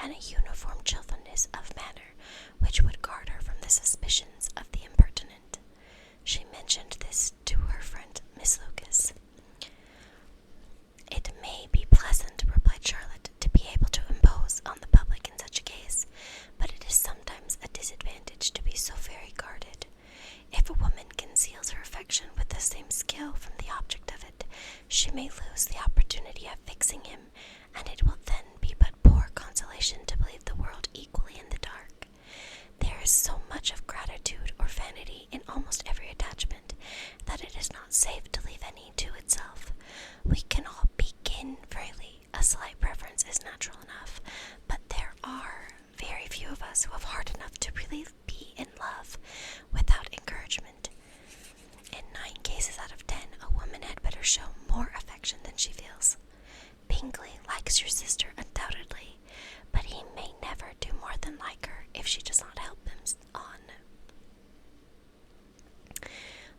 and a uniform cheerfulness of manner which would guard her from the suspicions of the impertinent. She mentioned this to her friend Miss Lucas. "It may be pleasant," replied Charlotte, "to be able to impose on the public in such a case, but it is sometimes a disadvantage to be so very guarded. If a woman conceals her affection with the same skill from the object of it, she may lose the opportunity of fixing him, and it will then be but poor consolation to believe the world equally in the dark. There is so much of gratitude or vanity in almost every attachment, that it is not safe to leave any to itself. We can all begin freely. A slight preference is natural enough, but there are very few of us who have heart enough to really be in love without encouragement. In 9 cases out of 10, a woman had better show more affection than she feels. Bingley likes your sister undoubtedly, but he may never do more than like her if she does not help him on.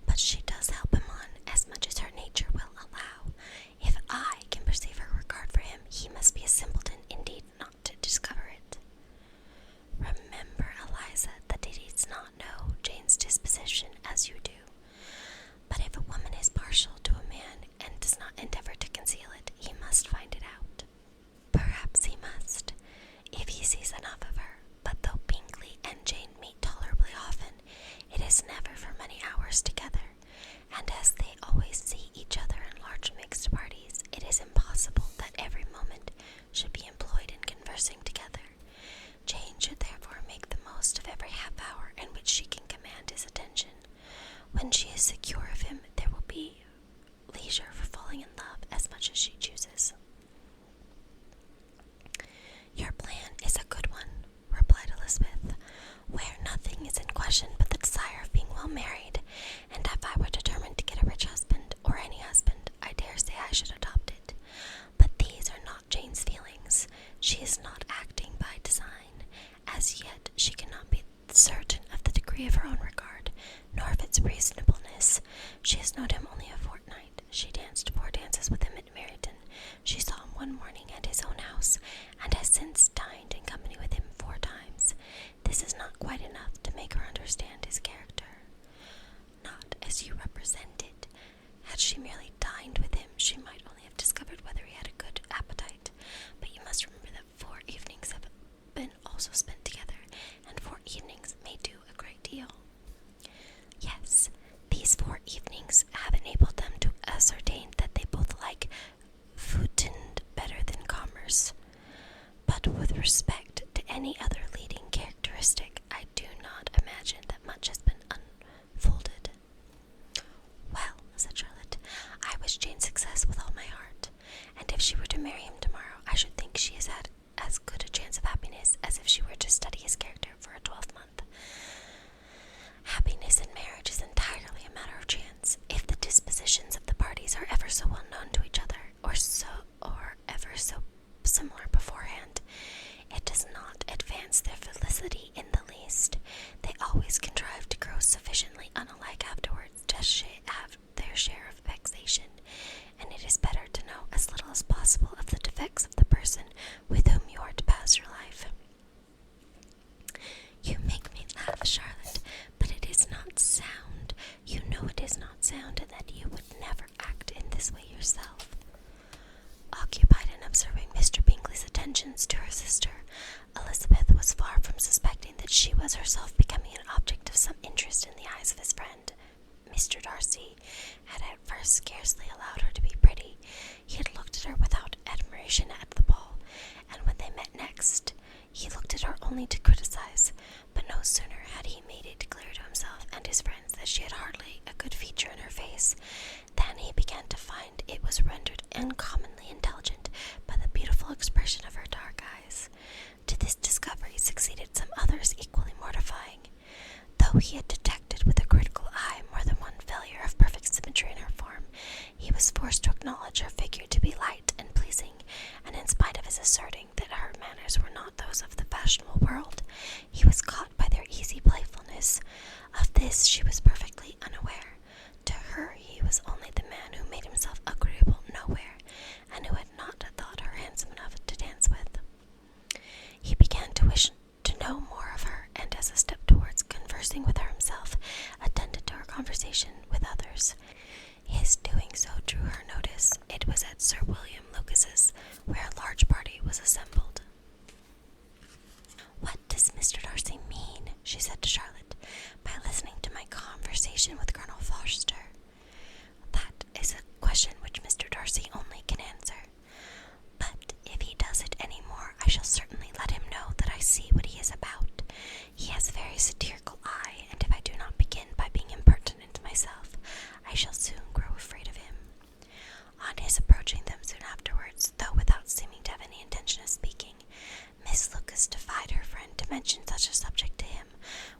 But she does help him on as much as her nature will allow. If I can perceive her regard for him, he must be a simpleton indeed not to discover it. Remember, Eliza, that he does not know Jane's disposition as you do. But if a woman is partial to a man and does not endeavor to conceal it, he must find it out. Perhaps he must, if he sees enough of her. But though Bingley and Jane meet tolerably often, it is never for many hours together, and as they always see each other in large mixed parties, it is impossible that every moment should be employed in conversing together. Jane should therefore make the most of every half hour in which she can command his attention. When she is secure of him, there will be leisure for falling in love as much as she chooses." "Your plan is a good one," replied Elizabeth, "where nothing is in question but the desire of being well married, and if I were determined to get a rich husband, or any husband, I dare say I should adopt it. But these are not Jane's feelings. She is not acting by design. As yet she cannot be certain of the degree of her own regard, nor of its reasonableness. She has known him only a fortnight. She danced 4 dances with him at Meryton. She saw him one morning at his own house, and has since dined in company with him 4 times. This is not quite enough to make her understand his character." "Not as you represent it. Had she merely dined with him, she might only have discovered whether he had a good appetite. But you must remember that 4 evenings have been also spent together, and 4 evenings may do a great deal." "Yes, these 4 evenings have enabled them to ascertain that they both like Fountaine better than commerce. But with respect to any other leading characteristic, I do not imagine that much has been unfolded." "Well," said Charlotte, "I wish Jane success with all my heart, and if she were to marry him tomorrow, I should think she has had as good a chance of happiness as if she were to study his character for a 12-month. Happiness in marriage is entirely a matter of chance. If the dispositions of the parties are ever so well known to each other, or ever so similar beforehand, it does not advance their felicity in the least. They always contrive to grow sufficiently unalike afterwards to have their share of vexation, and it is better to know as little as possible of the defects of the person with whom you are to pass your life." "You make me laugh, Charlotte, but it is not sound. You know it is not sound, and that you would never act in this way yourself." Occupied in observing Mr. Bingley's attentions to her sister, Elizabeth was far from suspecting that she was herself becoming an object of some interest in the eyes of his friend. Mr. Darcy had at first scarcely allowed her to be pretty. He had looked at her without admiration at the ball, and when they met next, he looked at her only to criticize. But no sooner had he made it clear to himself and his friends that she had hardly a good feature in her face, than he began to find it was rendered uncommonly intelligent by the beautiful expression of her dark eyes. To this discovery succeeded some others equally mortifying. Though he had detected with a critical eye more than one failure of perfect symmetry in her form, he was forced to acknowledge her figure to be light and pleasing, and in spite of his asserting that her manners were not those of the fashionable world, he was caught by their easy playfulness. Of this she was perfectly unaware. To her he was only the man who made himself agreeable nowhere, and who had not thought her handsome enough to dance with. He certainly let him know that I see what he is about. He has a very satirical eye, and if I do not begin by being impertinent myself, I shall soon grow afraid of him. On his approaching them soon afterwards, though without seeming to have any intention of speaking, Miss Lucas defied her friend to mention such a subject to him,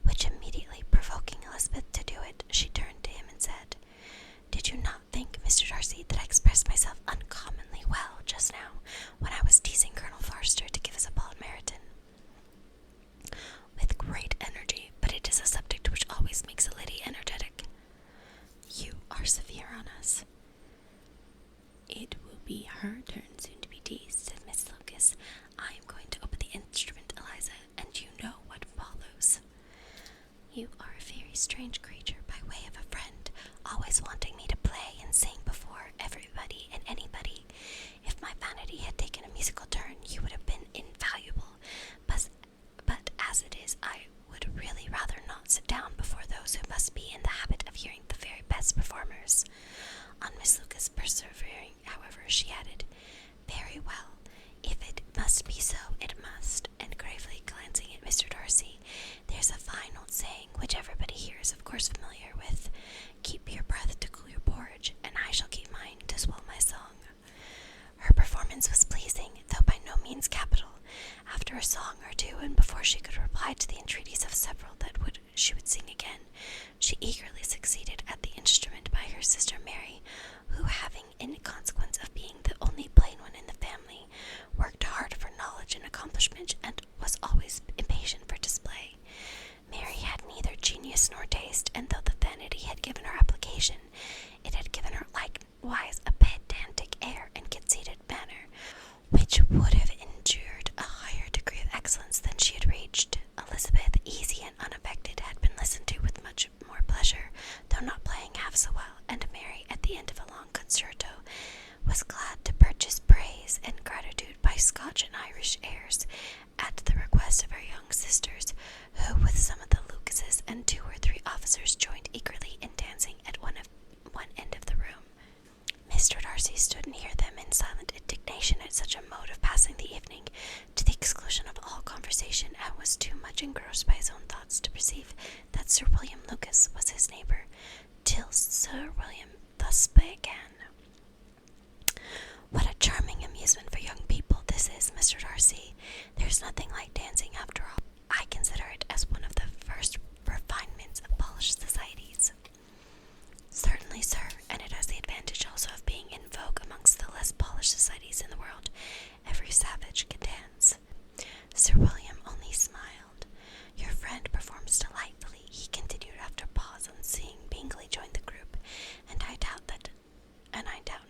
which immediately provoking Elizabeth to do it, she turned to him and said, "Did you not think, Mr. Darcy, that I expressed myself uncommonly well just now, when I was teasing Colonel Forster to give us a ball at Meryton?" "With great energy, but it is a subject which always makes a lady energetic." "You are severe on us." "It will be her turn soon to be teased," said Miss Lucas. "I am going to open the instrument, Eliza, and you know what follows." "You are a very strange creature, by way of a friend, always wanting me to play and sing before everybody and anybody. If my vanity had taken a musical turn, you would have been invaluable, but as it is, I would really rather not sit down before those who must be in the habit of hearing the very best performers." On Miss Lucas persevering, however, she added, "Very well, if it must be so, it must," and gravely glancing at Mr. Darcy, "there's a fine old saying, which everybody here is of course familiar with, 'Keep your breath to cool your porridge, and I shall keep mine to swell my song.'" Her performance was pleasing, though by no means capital. After a song or two, and before she could reply to the entreaties of several that she would sing again, she eagerly succeeded at the instrument by her sister Mary, who, having, in consequence of being the only plain one in the family, worked hard for knowledge and accomplishment, and was always impatient for display. Mary had neither genius nor taste, and though the vanity had given her application, it had given her likewise a pedantic air and conceited manner, which would have endured a higher degree of excellence than she had reached. Elizabeth, easy and unaffected, had been listened to with much more pleasure, though not playing half so well, and Mary, at the end of a long concerto, was glad to purchase praise and gratitude by Scotch and Irish airs, at the request of her young sisters, who, with some of the Lucases and 2 or 3 officers, joined eagerly in dancing at one end of the room. Mr. Darcy stood near them in silent indignation at such a mode of passing the evening, to the exclusion of all conversation, and was too much engrossed by his own thoughts to perceive that Sir William Lucas was his neighbour, till Sir William thus began: "What a charming amusement for young people this is, Mr. Darcy. There's nothing like dancing after all. I consider it as one of the first refinements of polished societies." "Certainly, sir, and it has the advantage also of being in vogue amongst the less polished societies in the world. Every savage can dance." Sir William only smiled. "Your friend performs delightfully," he continued after a pause on seeing Bingley join the group, and I doubt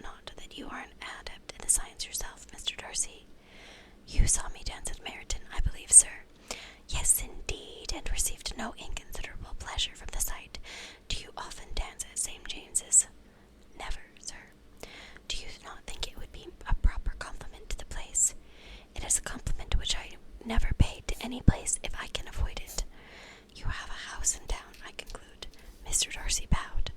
not that you are an adept in the science yourself, Mr. Darcy." "You saw me dance at Meryton, I believe, sir." "Yes, indeed, and received no inconsiderable pleasure from the sight. Do you often dance at St. James's?" "Never, sir." "Do you not think it would be a proper compliment to the place?" "It is a compliment which I never pay to any place if I can avoid it." "You have a house in town, I conclude." Mr. Darcy bowed.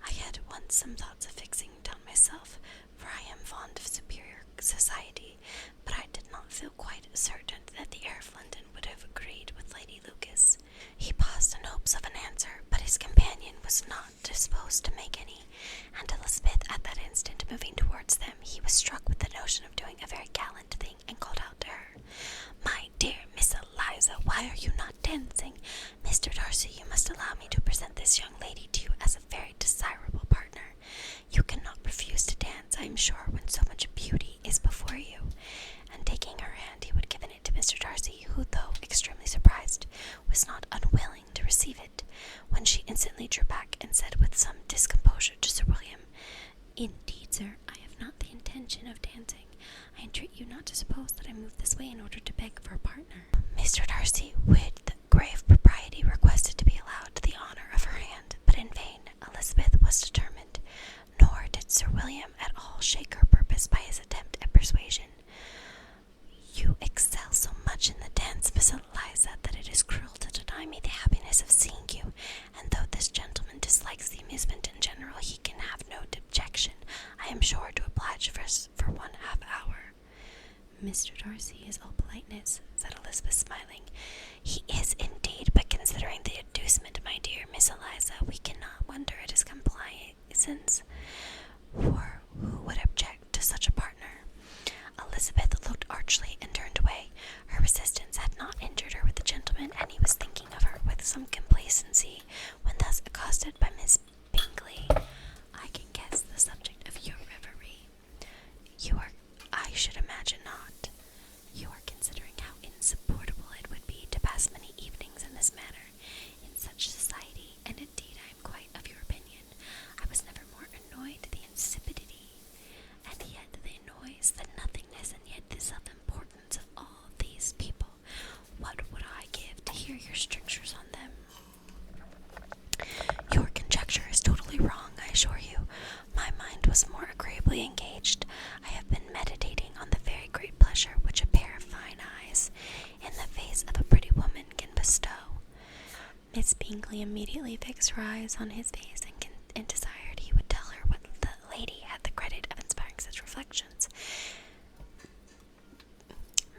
"I had once some thoughts of fixing it on myself, for I am fond of superior society, but I did not feel quite certain that the air of London would have agreed with Lady Lucas." He paused in hopes of an answer, but his companion was not disposed to make any, and Elizabeth at that instant moving towards them, he was struck with the notion of doing a very gallant thing, and called out to her, "My dear Miss Eliza, why are you not dancing? Mr. Darcy, you must allow me to present this young lady to you as a very desirable partner. You cannot refuse to dance, I am sure, when so much beauty is before you." And taking her hand, he would have given it to Mr. Darcy, who, though extremely surprised, was not unwilling to receive it, when she instantly drew back and said with some discomposure to Sir William, "Indeed, sir, I have not the intention of dancing. I entreat you not to suppose that I move this way in order to beg for a partner." Mr. Darcy, with grave propriety, requested to be allowed the honour of her hand, but in vain. Elizabeth was determined, nor did Sir William at all shake her purpose by his attempt at persuasion. "You excel so much in the dance, Miss Eliza, that it is cruel to deny me the happiness of seeing you, and though this gentleman dislikes the amusement in general, he can have no objection, I am sure, to oblige us for 1/2 hour." "Mr. Darcy is all politeness, Elizabeth, smiling. He is indeed, but considering the inducement, my dear Miss Eliza, we cannot wonder at his complaisance, for who would object to such a partner? Elizabeth looked archly and turned away. Her resistance had not injured her with the gentleman, and he was thinking of her with some complacency when thus accosted by Miss Bingley. I can guess the subject of your reverie. I should imagine not. You are considering how insupportable it would be to pass many evenings in this manner, in such society, and indeed I am quite of your opinion. I was never more annoyed at the insipidity, and yet the noise, the nothingness, and yet the self-importance of all these people. What would I give to hear your strictures on them? Your conjecture is totally wrong, I assure you. My mind was more agreeably engaged. I have been meditating on the very great pleasure which a pair of fine eyes in the face of a pretty woman can bestow. Miss Bingley immediately fixed her eyes on his face and desired he would tell her what the lady had the credit of inspiring such reflections.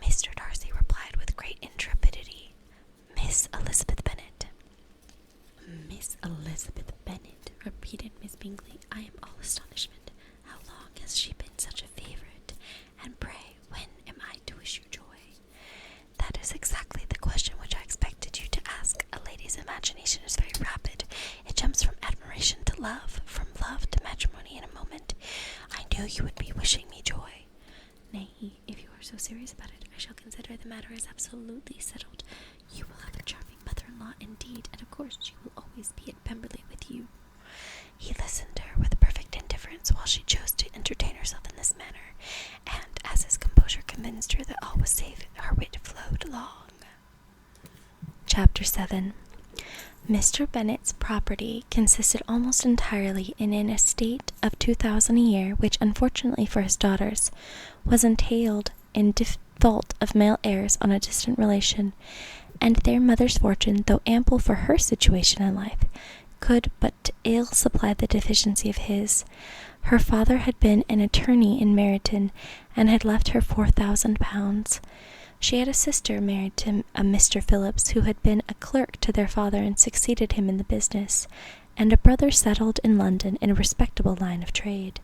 Mr. Darcy replied with great intrepidity, Miss Elizabeth Bennet. Miss Elizabeth Bennet, repeated Miss Bingley. I am all astonishment. How long has she been such a favourite? And pray, when am I to wish you joy? That is exactly the question which I expected you to ask. A lady's imagination is very rapid. It jumps from admiration to love, from love to matrimony in a moment. I knew you would be wishing me joy. Nay, if you are so serious about it, I shall consider the matter as absolutely settled. You will have a charming mother-in-law indeed, and of course she will always be at Pemberley with you. He listened to her with perfect indifference while she chose to entertain herself in this manner, and as his composure convinced her that all was safe, her wit flowed along. Chapter 7. Mr. Bennet's property consisted almost entirely in an estate of 2,000 a year, which, unfortunately for his daughters, was entailed in default of male heirs on a distant relation, and their mother's fortune, though ample for her situation in life, could but ill supply the deficiency of his. Her father had been an attorney in Meryton, and had left her 4,000 pounds. She had a sister married to a Mr. Phillips, who had been a clerk to their father and succeeded him in the business, and a brother settled in London in a respectable line of trade.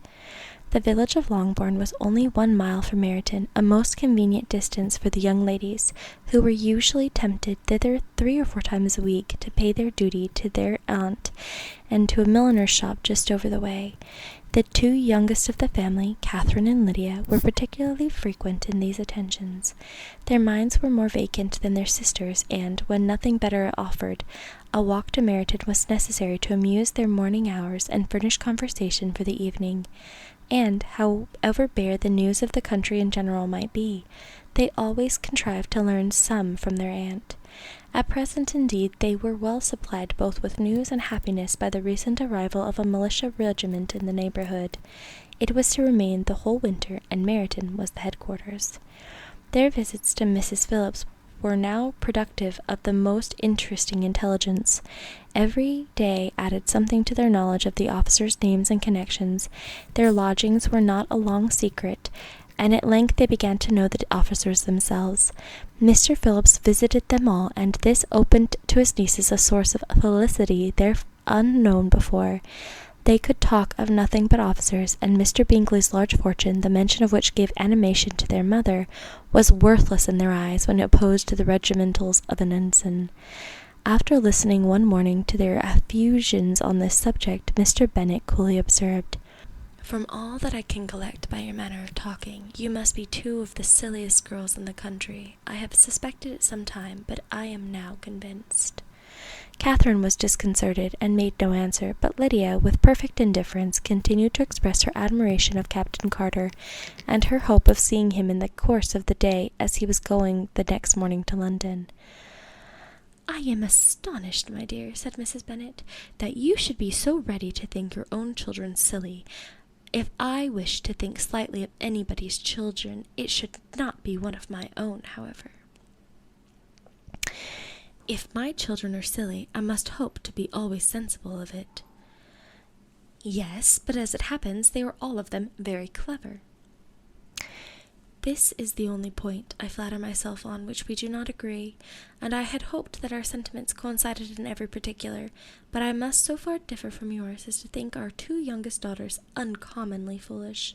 The village of Longbourn was only 1 mile from Meryton, a most convenient distance for the young ladies, who were usually tempted thither 3 or 4 times a week to pay their duty to their aunt and to a milliner's shop just over the way. The 2 youngest of the family, Catherine and Lydia, were particularly frequent in these attentions. Their minds were more vacant than their sisters', and, when nothing better offered, a walk to Meryton was necessary to amuse their morning hours and furnish conversation for the evening. And, however bare the news of the country in general might be, they always contrived to learn some from their aunt. At present, indeed, they were well supplied both with news and happiness by the recent arrival of a militia regiment in the neighbourhood. It was to remain the whole winter, and Meryton was the headquarters. Their visits to Mrs. Phillips were now productive of the most interesting intelligence. Every day added something to their knowledge of the officers' names and connections. Their lodgings were not a long secret, and at length they began to know the officers themselves. Mr. Phillips visited them all, and this opened to his nieces a source of felicity there unknown before. They could talk of nothing but officers, and Mr. Bingley's large fortune, the mention of which gave animation to their mother, was worthless in their eyes when opposed to the regimentals of an ensign. After listening one morning to their effusions on this subject, Mr. Bennet coolly observed, "From all that I can collect by your manner of talking, you must be 2 of the silliest girls in the country. I have suspected it some time, but I am now convinced." Catherine was disconcerted, and made no answer, but Lydia, with perfect indifference, continued to express her admiration of Captain Carter, and her hope of seeing him in the course of the day, as he was going the next morning to London. "I am astonished, my dear," said Mrs. Bennet, "that you should be so ready to think your own children silly. If I wish to think slightly of anybody's children, it should not be one of my own, however. If my children are silly, I must hope to be always sensible of it." "Yes, but as it happens, they are all of them very clever." This is the only point, I flatter myself, on which we do not agree, and I had hoped that our sentiments coincided in every particular, but I must so far differ from yours as to think our 2 youngest daughters uncommonly foolish.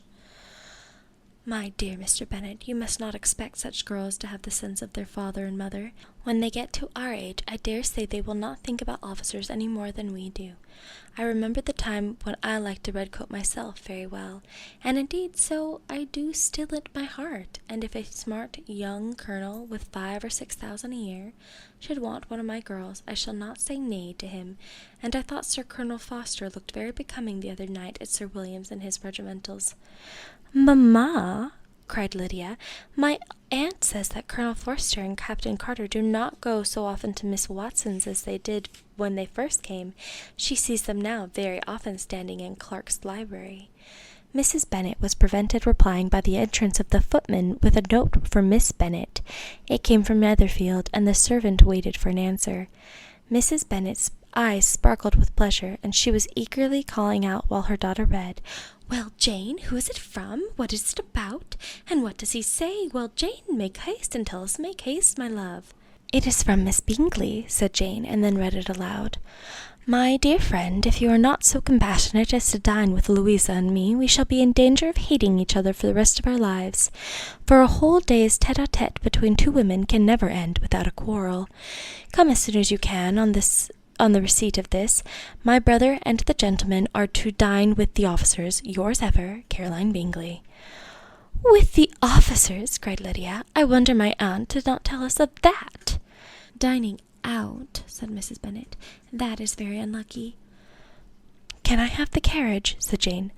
My dear Mr. Bennet, you must not expect such girls to have the sense of their father and mother. When they get to our age, I dare say they will not think about officers any more than we do. I remember the time when I liked a red coat myself very well, and indeed so I do still at my heart, and if a smart young colonel with 5,000 or 6,000 a year should want one of my girls, I shall not say nay to him, and I thought Sir Colonel Foster looked very becoming the other night at Sir William's in his regimentals. Mamma, cried Lydia, my aunt says that Colonel Forster and Captain Carter do not go so often to Miss Watson's as they did when they first came. She sees them now very often standing in Clark's library. Mrs. Bennet was prevented replying by the entrance of the footman with a note for Miss Bennet. It came from Netherfield, and the servant waited for an answer. Mrs. Bennet's eyes sparkled with pleasure, and she was eagerly calling out while her daughter read, "Well, Jane, who is it from? What is it about? And what does he say? Well, Jane, make haste and tell us. Make haste, my love." "It is from Miss Bingley," said Jane, and then read it aloud. "My dear friend, if you are not so compassionate as to dine with Louisa and me, we shall be in danger of hating each other for the rest of our lives. For a whole day's tete-a-tete between 2 women can never end without a quarrel. Come as soon as you can on the receipt of this. My brother and the gentlemen are to dine with the officers. Yours ever, Caroline Bingley." "With the officers!" cried Lydia. "I wonder my aunt did not tell us of that." "Dining out," said Mrs. Bennet. "That is very unlucky." "Can I have the carriage?" said Jane.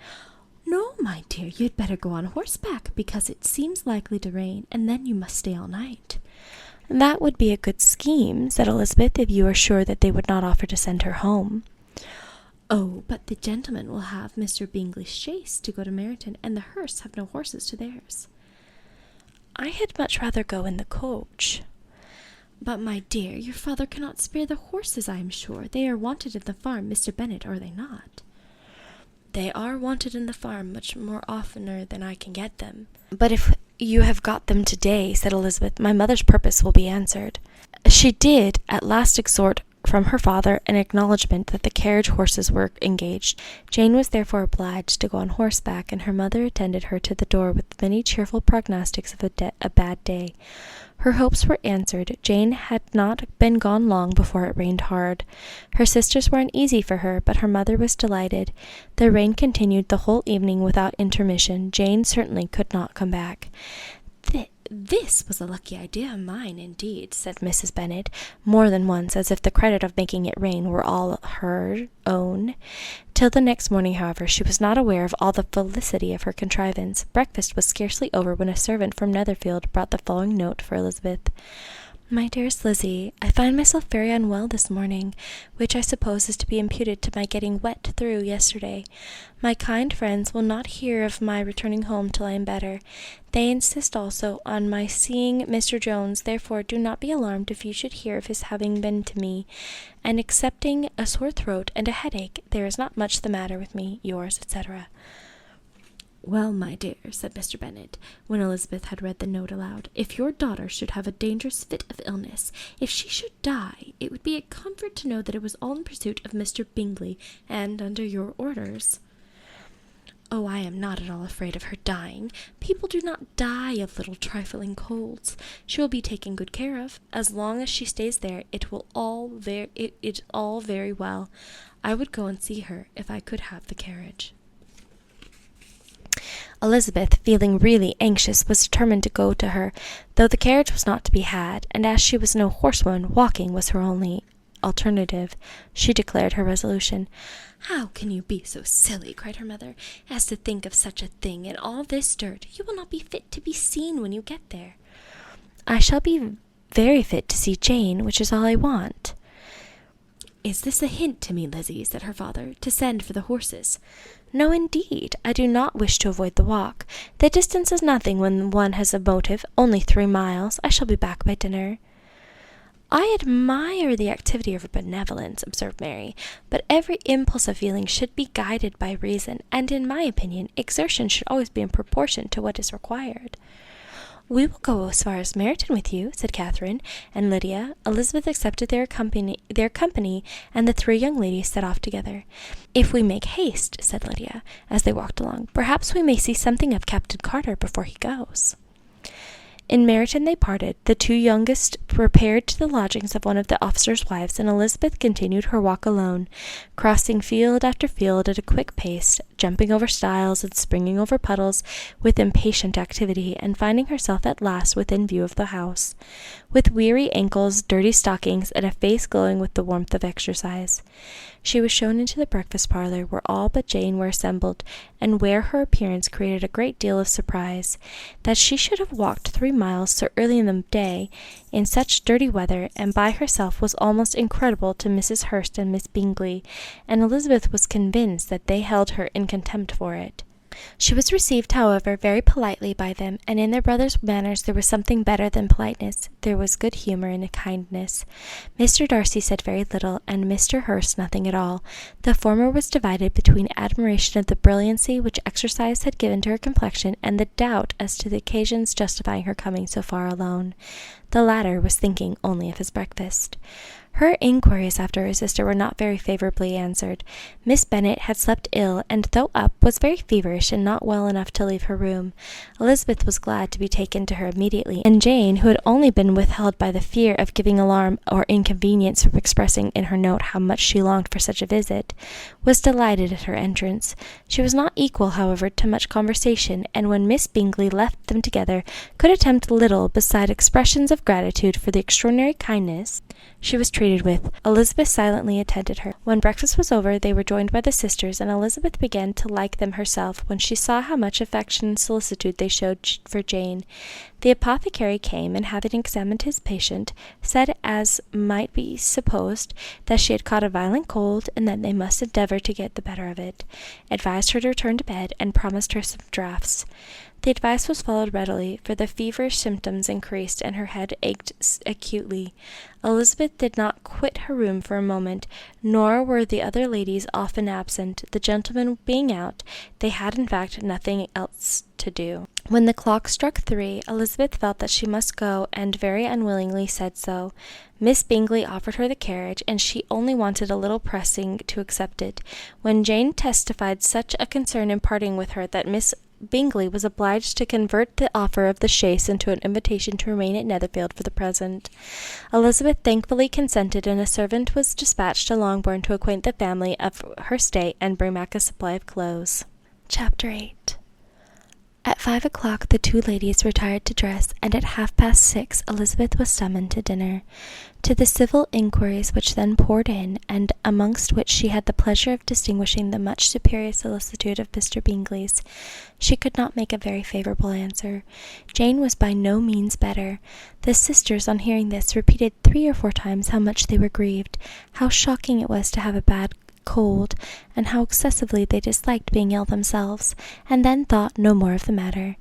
"No, my dear, you'd better go on horseback, because it seems likely to rain, and then you must stay all night." "That would be a good scheme," said Elizabeth, "if you are sure that they would not offer to send her home." "Oh, but the gentlemen will have Mr. Bingley's chaise to go to Meryton, and the Hursts have no horses to theirs." "I had much rather go in the coach." "But, my dear, your father cannot spare the horses, I am sure. They are wanted in the farm, Mr. Bennet, are they not?" "They are wanted in the farm much more oftener than I can get them. But if you have got them to-day," said Elizabeth, "my mother's purpose will be answered." She did at last extort from her father an acknowledgment that the carriage horses were engaged. Jane was therefore obliged to go on horseback, and her mother attended her to the door with many cheerful prognostics of a bad day. Her hopes were answered. Jane had not been gone long before it rained hard. Her sisters were uneasy for her, but her mother was delighted. The rain continued the whole evening without intermission. Jane certainly could not come back. This was a lucky idea of mine, indeed," said Mrs. Bennet, more than once, as if the credit of making it rain were all her own. Till the next morning, however, she was not aware of all the felicity of her contrivance. Breakfast was scarcely over when a servant from Netherfield brought the following note for Elizabeth. "My dearest Lizzie, I find myself very unwell this morning, which I suppose is to be imputed to my getting wet through yesterday. My kind friends will not hear of my returning home till I am better. They insist also on my seeing Mr. Jones, therefore do not be alarmed if you should hear of his having been to me, and excepting a sore throat and a headache, there is not much the matter with me. Yours, etc." "Well, my dear," said Mr. Bennet, when Elizabeth had read the note aloud, "if your daughter should have a dangerous fit of illness, if she should die, it would be a comfort to know that it was all in pursuit of Mr. Bingley, and under your orders." "Oh, I am not at all afraid of her dying. People do not die of little trifling colds. She will be taken good care of. As long as she stays there, it is all very well. I would go and see her if I could have the carriage." Elizabeth, feeling really anxious, was determined to go to her, though the carriage was not to be had, and as she was no horsewoman, walking was her only alternative. She declared her resolution. "How can you be so silly," cried her mother, "as to think of such a thing in all this dirt? You will not be fit to be seen when you get there." "I shall be very fit to see Jane, which is all I want." "Is this a hint to me, Lizzie," said her father, "to send for the horses?" "No, indeed. I do not wish to avoid the walk. The distance is nothing when one has a motive, only 3 miles. I shall be back by dinner." "I admire the activity of her benevolence," observed Mary, "but every impulse of feeling should be guided by reason, and in my opinion, exertion should always be in proportion to what is required." "We will go as far as Meryton with you," said Catherine and Lydia. Elizabeth accepted their company, and the three young ladies set off together. "If we make haste," said Lydia, as they walked along, "perhaps we may see something of Captain Carter before he goes." In Meryton they parted. The two youngest repaired to the lodgings of one of the officers' wives, and Elizabeth continued her walk alone, crossing field after field at a quick pace, jumping over stiles and springing over puddles with impatient activity, and finding herself at last within view of the house, with weary ankles, dirty stockings, and a face glowing with the warmth of exercise. She was shown into the breakfast parlour, where all but Jane were assembled, and where her appearance created a great deal of surprise. That she should have walked 3 miles so early in the day, in such dirty weather, and by herself, was almost incredible to Mrs. Hurst and Miss Bingley, and Elizabeth was convinced that they held her in contempt for it. She was received, however, very politely by them, and in their brother's manners there was something better than politeness. There was good humour and kindness. Mr. Darcy said very little, and Mr. Hurst nothing at all. The former was divided between admiration of the brilliancy which exercise had given to her complexion, and the doubt as to the occasions justifying her coming so far alone. The latter was thinking only of his breakfast. Her inquiries after her sister were not very favourably answered. Miss Bennet had slept ill, and though up, was very feverish and not well enough to leave her room. Elizabeth was glad to be taken to her immediately, and Jane, who had only been withheld by the fear of giving alarm or inconvenience from expressing in her note how much she longed for such a visit, was delighted at her entrance. She was not equal, however, to much conversation, and when Miss Bingley left them together, could attempt little beside expressions of gratitude for the extraordinary kindness she was treated with. Elizabeth silently attended her. When breakfast was over, they were joined by the sisters, and Elizabeth began to like them herself when she saw how much affection and solicitude they showed for Jane. The apothecary came, and having examined his patient, said, as might be supposed, that she had caught a violent cold, and that they must endeavour to get the better of it, advised her to return to bed, and promised her some draughts. The advice was followed readily, for the feverish symptoms increased, and her head ached acutely. Elizabeth did not quit her room for a moment, nor were the other ladies often absent. The gentlemen being out, they had in fact nothing else to do. When the clock struck 3, Elizabeth felt that she must go, and very unwillingly said so. Miss Bingley offered her the carriage, and she only wanted a little pressing to accept it, when Jane testified such a concern in parting with her that Miss Bingley was obliged to convert the offer of the chaise into an invitation to remain at Netherfield for the present. Elizabeth thankfully consented, and a servant was dispatched to Longbourn to acquaint the family of her stay and bring back a supply of clothes. Chapter 8. At 5 o'clock the two ladies retired to dress, and at 6:30 Elizabeth was summoned to dinner. To the civil inquiries which then poured in, and amongst which she had the pleasure of distinguishing the much superior solicitude of Mr. Bingley's, she could not make a very favourable answer. Jane was by no means better. The sisters, on hearing this, repeated 3 or 4 times how much they were grieved, how shocking it was to have a bad cold, and how excessively they disliked being ill themselves, and then thought no more of the matter.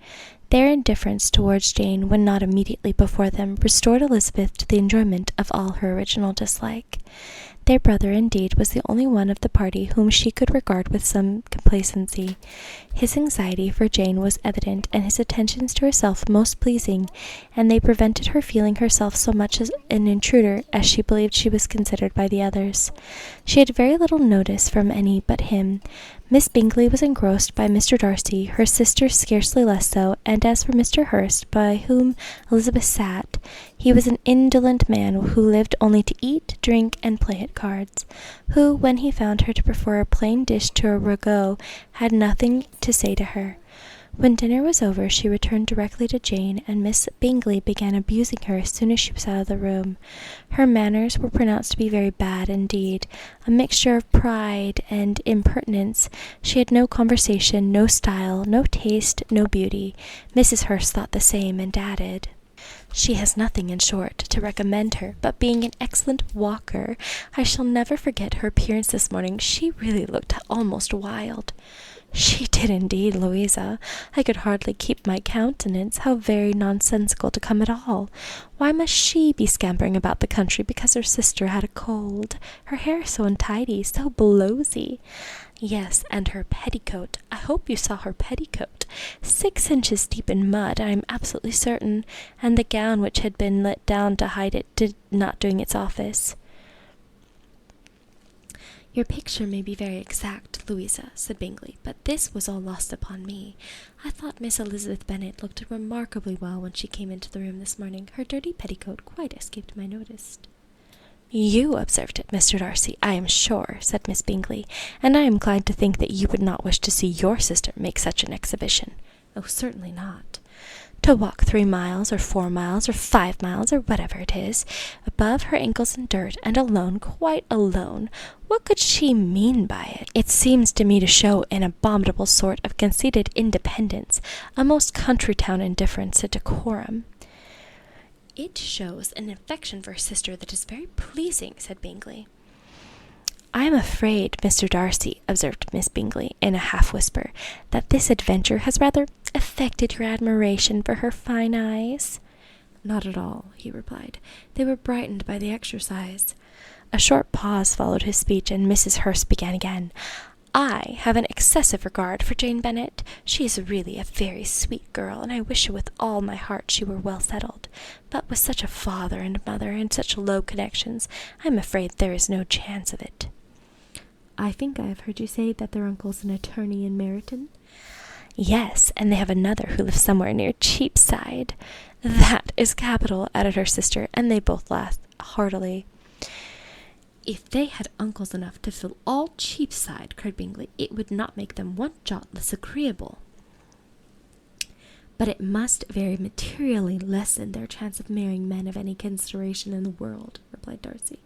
Their indifference towards Jane, when not immediately before them, restored Elizabeth to the enjoyment of all her original dislike. Their brother, indeed, was the only one of the party whom she could regard with some complacency. His anxiety for Jane was evident, and his attentions to herself most pleasing, and they prevented her feeling herself so much as an intruder as she believed she was considered by the others. She had very little notice from any but him. Miss Bingley was engrossed by Mr. Darcy, her sister scarcely less so, and as for Mr. Hurst, by whom Elizabeth sat, he was an indolent man who lived only to eat, drink, and play at cards, who, when he found her to prefer a plain dish to a ragout, had nothing to say to her. When dinner was over, she returned directly to Jane, and Miss Bingley began abusing her as soon as she was out of the room. Her manners were pronounced to be very bad indeed, a mixture of pride and impertinence. She had no conversation, no style, no taste, no beauty. Mrs. Hurst thought the same, and added, "She has nothing, in short, to recommend her, but being an excellent walker. I shall never forget her appearance this morning. She really looked almost wild." She did indeed, Louisa. I could hardly keep my countenance. How very nonsensical to come at all. Why must she be scampering about the country because her sister had a cold? Her hair so untidy, so blowsy. Yes, and her petticoat. I hope you saw her petticoat. 6 inches deep in mud, I am absolutely certain, and the gown which had been let down to hide it did not doing its office. Your picture may be very exact, Louisa, said Bingley, but this was all lost upon me. I thought Miss Elizabeth Bennet looked remarkably well when she came into the room this morning. Her dirty petticoat quite escaped my notice. You observed it, Mr. Darcy, I am sure, said Miss Bingley, and I am glad to think that you would not wish to see your sister make such an exhibition. Oh, certainly not. To walk 3 miles, or 4 miles, or 5 miles, or whatever it is, above her ankles in dirt, and alone, quite alone. What could she mean by it? It seems to me to show an abominable sort of conceited independence, a most country-town indifference to decorum. It shows an affection for her sister that is very pleasing, said Bingley. I am afraid, Mr. Darcy, observed Miss Bingley, in a half-whisper, that this adventure has rather affected your admiration for her fine eyes. Not at all, he replied. They were brightened by the exercise. A short pause followed his speech, and Mrs. Hurst began again. I have an excessive regard for Jane Bennet. She is really a very sweet girl, and I wish her with all my heart she were well settled. But with such a father and mother, and such low connections, I am afraid there is no chance of it. I think I have heard you say that their uncle's an attorney in Meryton? Yes, and they have another who lives somewhere near Cheapside. That is capital, added her sister, and they both laughed heartily. If they had uncles enough to fill all Cheapside, cried Bingley, it would not make them one jot less agreeable. But it must very materially lessen their chance of marrying men of any consideration in the world, replied Darcy.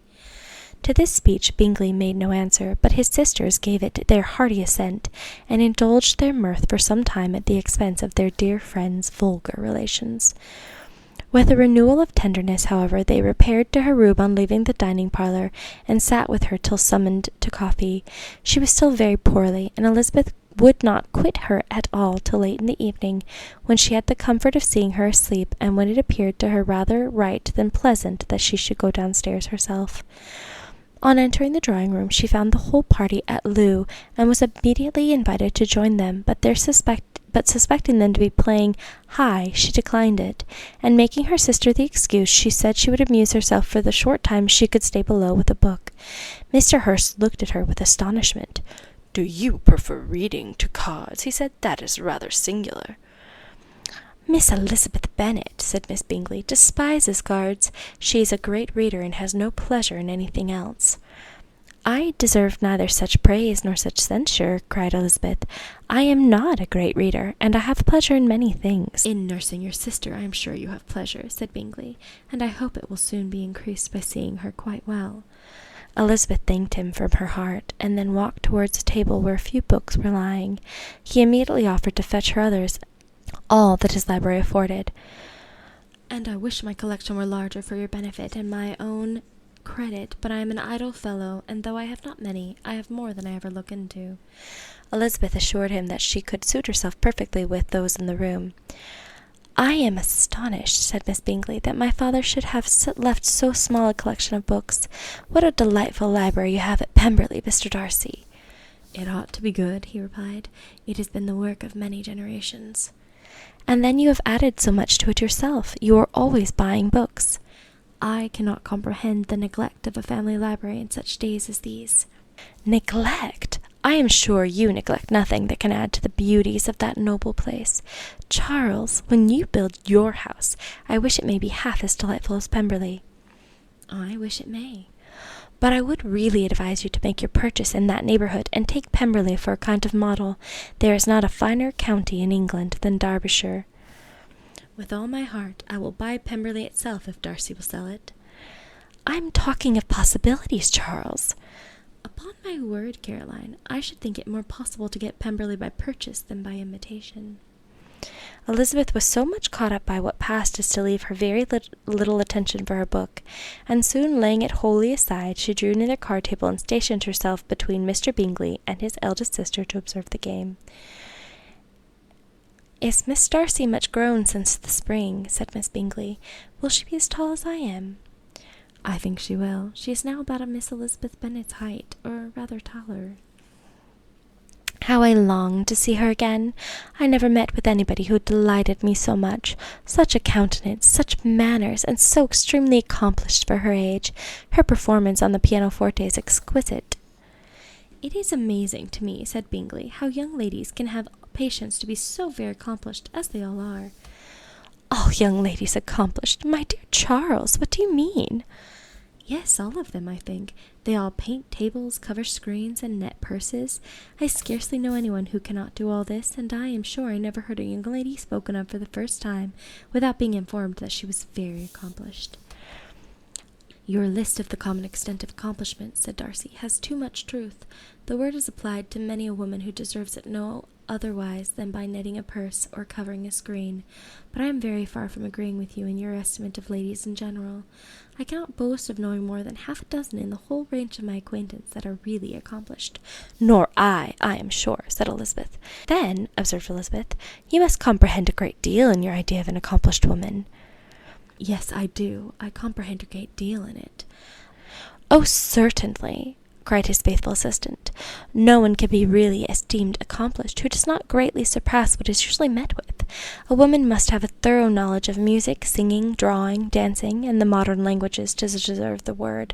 To this speech Bingley made no answer, but his sisters gave it their hearty assent, and indulged their mirth for some time at the expense of their dear friend's vulgar relations. With a renewal of tenderness, however, they repaired to her room on leaving the dining-parlour, and sat with her till summoned to coffee. She was still very poorly, and Elizabeth would not quit her at all till late in the evening, when she had the comfort of seeing her asleep, and when it appeared to her rather right than pleasant that she should go downstairs herself. On entering the drawing-room, she found the whole party at loo, and was immediately invited to join them, but suspecting them to be playing high, she declined it, and making her sister the excuse, she said she would amuse herself for the short time she could stay below with a book. Mr. Hurst looked at her with astonishment. "Do you prefer reading to cards?" he said. "That is rather singular." "Miss Elizabeth Bennet," said Miss Bingley, "despises cards. She is a great reader, and has no pleasure in anything else." "I deserve neither such praise nor such censure," cried Elizabeth. "I am not a great reader, and I have pleasure in many things." "In nursing your sister, I am sure you have pleasure," said Bingley, "and I hope it will soon be increased by seeing her quite well." Elizabeth thanked him from her heart, and then walked towards a table where a few books were lying. He immediately offered to fetch her others, all that his library afforded. "And I wish my collection were larger for your benefit and my own credit, but I am an idle fellow, and though I have not many, I have more than I ever look into." Elizabeth assured him that she could suit herself perfectly with those in the room. "I am astonished," said Miss Bingley, "that my father should have left so small a collection of books. What a delightful library you have at Pemberley, Mr. Darcy." "It ought to be good," he replied. "It has been the work of many generations." "And then you have added so much to it yourself. You are always buying books." "I cannot comprehend the neglect of a family library in such days as these." "Neglect! I am sure you neglect nothing that can add to the beauties of that noble place. Charles, when you build your house, I wish it may be half as delightful as Pemberley." "I wish it may. But I would really advise you to make your purchase in that neighbourhood, and take Pemberley for a kind of model. There is not a finer county in England than Derbyshire." "With all my heart, I will buy Pemberley itself if Darcy will sell it." "I am talking of possibilities, Charles." "Upon my word, Caroline, I should think it more possible to get Pemberley by purchase than by imitation." Elizabeth was so much caught up by what passed as to leave her very little attention for her book, and soon laying it wholly aside, she drew near the card table and stationed herself between Mr. Bingley and his eldest sister to observe the game. "Is Miss Darcy much grown since the spring?" said Miss Bingley. "Will she be as tall as I am?" "I think she will. She is now about a Miss Elizabeth Bennet's height, or rather taller." "How I long to see her again! I never met with anybody who delighted me so much. Such a countenance, such manners, and so extremely accomplished for her age. Her performance on the pianoforte is exquisite." "It is amazing to me," said Bingley, "how young ladies can have patience to be so very accomplished, as they all are." "All young ladies accomplished? My dear Charles, what do you mean?" "Yes, all of them, I think. They all paint tables, cover screens, and net purses. I scarcely know anyone who cannot do all this, and I am sure I never heard a young lady spoken of for the first time without being informed that she was very accomplished." "Your list of the common extent of accomplishment," said Darcy, "has too much truth. The word is applied to many a woman who deserves it no otherwise than by netting a purse or covering a screen, but I am very far from agreeing with you in your estimate of ladies in general. I cannot boast of knowing more than half a dozen in the whole range of my acquaintance that are really accomplished." "Nor I am sure," said Elizabeth. "Then," observed Elizabeth, "you must comprehend a great deal in your idea of an accomplished woman." "Yes, I do. I comprehend a great deal in it." "Oh, certainly," cried his faithful assistant. "No one can be really esteemed accomplished who does not greatly surpass what is usually met with. A woman must have a thorough knowledge of music, singing, drawing, dancing, and the modern languages to deserve the word,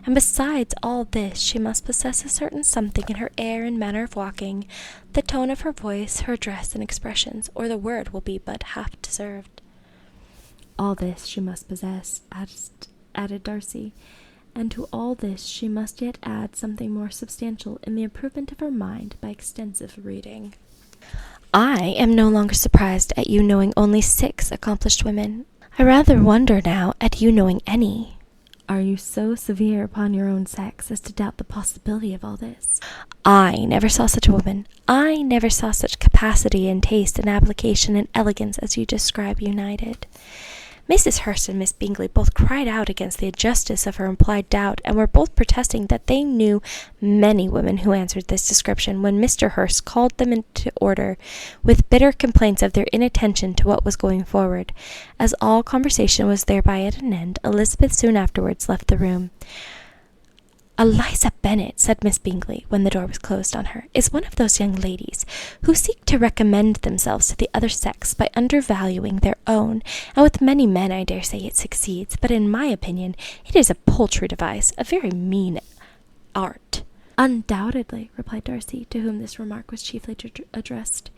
and besides all this she must possess a certain something in her air and manner of walking, the tone of her voice, her dress and expressions, or the word will be but half deserved." "All this she must possess," added Darcy, "and to all this she must yet add something more substantial in the improvement of her mind by extensive reading." "I am no longer surprised at you knowing only 6 accomplished women. I rather wonder now at you knowing any." "Are you so severe upon your own sex as to doubt the possibility of all this?" "I never saw such a woman. I never saw such capacity and taste and application and elegance as you describe united." Mrs. Hurst and Miss Bingley both cried out against the injustice of her implied doubt, and were both protesting that they knew many women who answered this description, when Mr. Hurst called them into order with bitter complaints of their inattention to what was going forward. As all conversation was thereby at an end, Elizabeth soon afterwards left the room. "Eliza Bennet," said Miss Bingley, when the door was closed on her, "is one of those young ladies who seek to recommend themselves to the other sex by undervaluing their own, and with many men I dare say it succeeds, but in my opinion it is a paltry device, a very mean art." "Undoubtedly," replied Darcy, to whom this remark was chiefly addressed.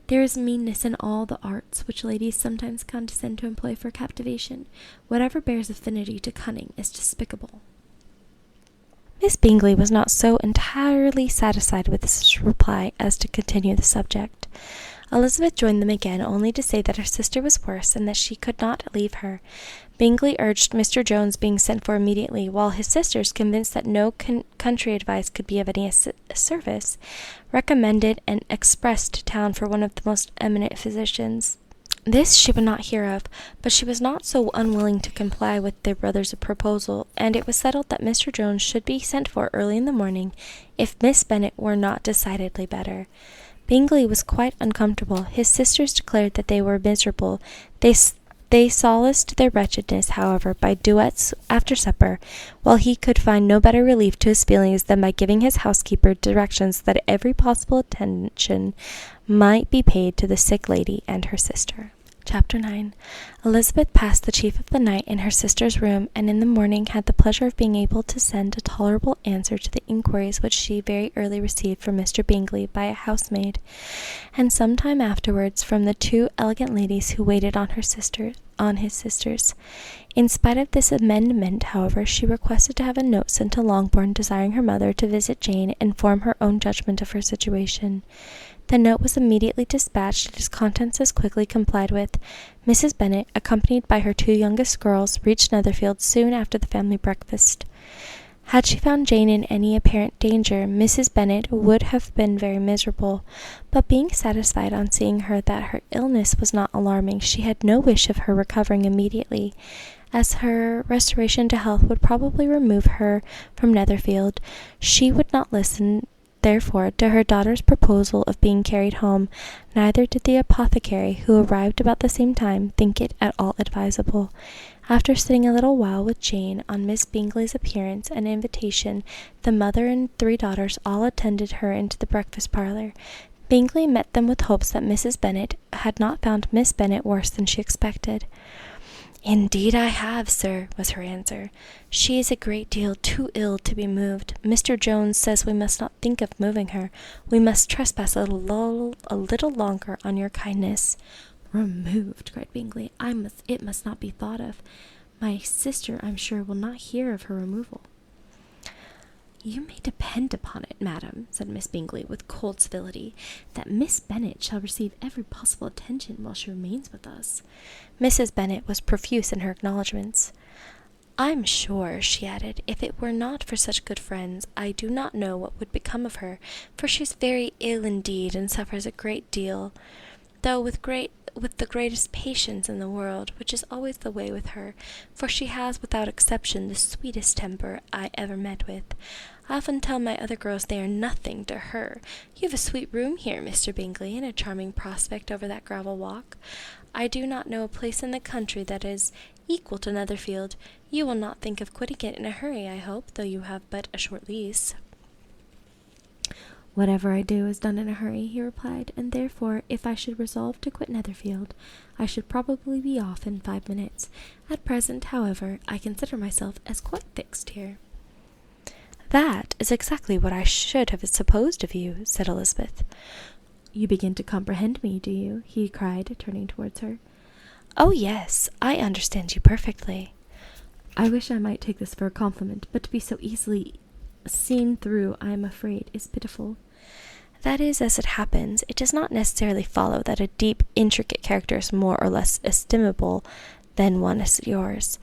"There is meanness in all the arts which ladies sometimes condescend to employ for captivation. Whatever bears affinity to cunning is despicable." Miss Bingley was not so entirely satisfied with this reply as to continue the subject. Elizabeth joined them again, only to say that her sister was worse, and that she could not leave her. Bingley urged Mr. Jones being sent for immediately, while his sisters, convinced that no country advice could be of any service, recommended an express to town for one of the most eminent physicians. This she would not hear of, but she was not so unwilling to comply with their brother's proposal, and it was settled that Mr. Jones should be sent for early in the morning, if Miss Bennet were not decidedly better. Bingley was quite uncomfortable. His sisters declared that they were miserable. They solaced their wretchedness, however, by duets after supper, while he could find no better relief to his feelings than by giving his housekeeper directions that every possible attention might be paid to the sick lady and her sister. Chapter 9. Elizabeth passed the chief of the night in her sister's room, and in the morning had the pleasure of being able to send a tolerable answer to the inquiries which she very early received from Mr. Bingley by a housemaid, and some time afterwards from the 2 elegant ladies who waited on his sisters. In spite of this amendment, however, she requested to have a note sent to Longbourn, desiring her mother to visit Jane and form her own judgment of her situation. The note was immediately dispatched, and its contents as quickly complied with. Mrs. Bennet, accompanied by her 2 youngest girls, reached Netherfield soon after the family breakfast. Had she found Jane in any apparent danger, Mrs. Bennet would have been very miserable, but being satisfied on seeing her that her illness was not alarming, she had no wish of her recovering immediately, as her restoration to health would probably remove her from Netherfield. She would not listen, therefore, to her daughter's proposal of being carried home, neither did the apothecary, who arrived about the same time, think it at all advisable. After sitting a little while with Jane on Miss Bingley's appearance and invitation, the mother and 3 daughters all attended her into the breakfast parlour. Bingley met them with hopes that Mrs. Bennet had not found Miss Bennet worse than she expected. "Indeed I have, sir," was her answer. "She is a great deal too ill to be moved. Mr. Jones says we must not think of moving her. We must trespass a little longer on your kindness." "Removed!" cried Bingley. It must not be thought of. My sister, I'm sure, will not hear of her removal." "You may depend upon it, madam," said Miss Bingley, with cold civility, "that Miss Bennet shall receive every possible attention while she remains with us." Mrs. Bennet was profuse in her acknowledgments. "I'm sure," she added, "if it were not for such good friends, I do not know what would become of her, for she is very ill indeed, and suffers a great deal, though with the greatest patience in the world, which is always the way with her, for she has without exception the sweetest temper I ever met with. I often tell my other girls they are nothing to her. You have a sweet room here, Mr. Bingley, and a charming prospect over that gravel walk. I do not know a place in the country that is equal to Netherfield. You will not think of quitting it in a hurry, I hope, though you have but a short lease." "Whatever I do is done in a hurry," he replied, "and therefore, if I should resolve to quit Netherfield, I should probably be off in 5 minutes. At present, however, I consider myself as quite fixed here." "That is exactly what I should have supposed of you," said Elizabeth. "You begin to comprehend me, do you?" he cried, turning towards her. "Oh, yes, I understand you perfectly." "I wish I might take this for a compliment, but to be so easily seen through, I am afraid, is pitiful." "That is as it happens. It does not necessarily follow that a deep, intricate character is more or less estimable than one as yours."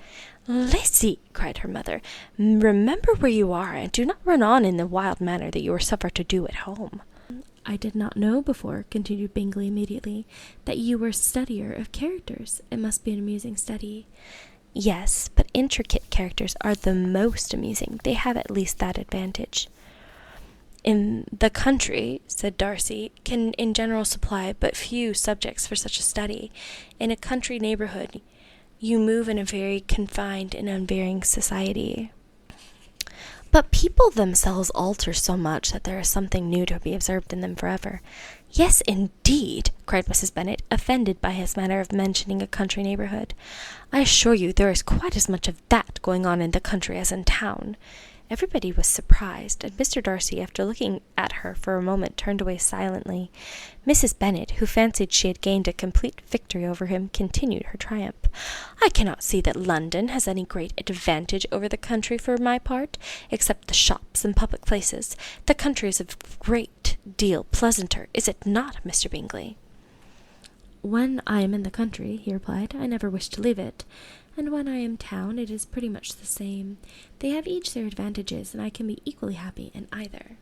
"Lizzie," cried her mother, "remember where you are, and do not run on in the wild manner that you were suffered to do at home." "I did not know before," continued Bingley immediately, "that you were a studier of characters. It must be an amusing study." "Yes, but intricate characters are the most amusing. They have at least that advantage." "In the country," said Darcy, "can in general supply but few subjects for such a study. In a country neighbourhood you move in a very confined and unvarying society." "But people themselves alter so much that there is something new to be observed in them forever." "Yes, indeed," cried Mrs. Bennet, offended by his manner of mentioning a country neighbourhood. "I assure you there is quite as much of that going on in the country as in town." Everybody was surprised, and Mr. Darcy, after looking at her for a moment, turned away silently. Mrs. Bennet, who fancied she had gained a complete victory over him, continued her triumph. "I cannot see that London has any great advantage over the country for my part, except the shops and public places. The country is a great deal pleasanter, is it not, Mr. Bingley?" "When I am in the country," he replied, "I never wish to leave it, and when I am town, it is pretty much the same. They have each their advantages, and I can be equally happy in either."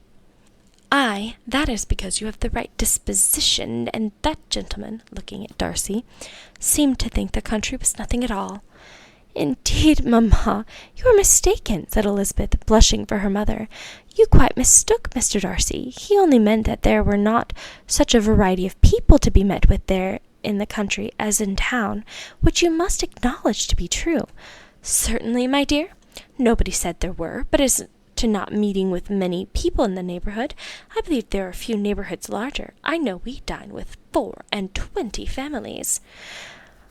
"Ay, that is because you have the right disposition, and that gentleman," looking at Darcy, "seemed to think the country was nothing at all." "Indeed, mamma, you are mistaken," said Elizabeth, blushing for her mother. "You quite mistook Mr. Darcy. He only meant that there were not such a variety of people to be met with there in the country as in town, which you must acknowledge to be true." "Certainly, my dear. Nobody said there were, but as to not meeting with many people in the neighbourhood, I believe there are few neighbourhoods larger. I know we dine with 24 families."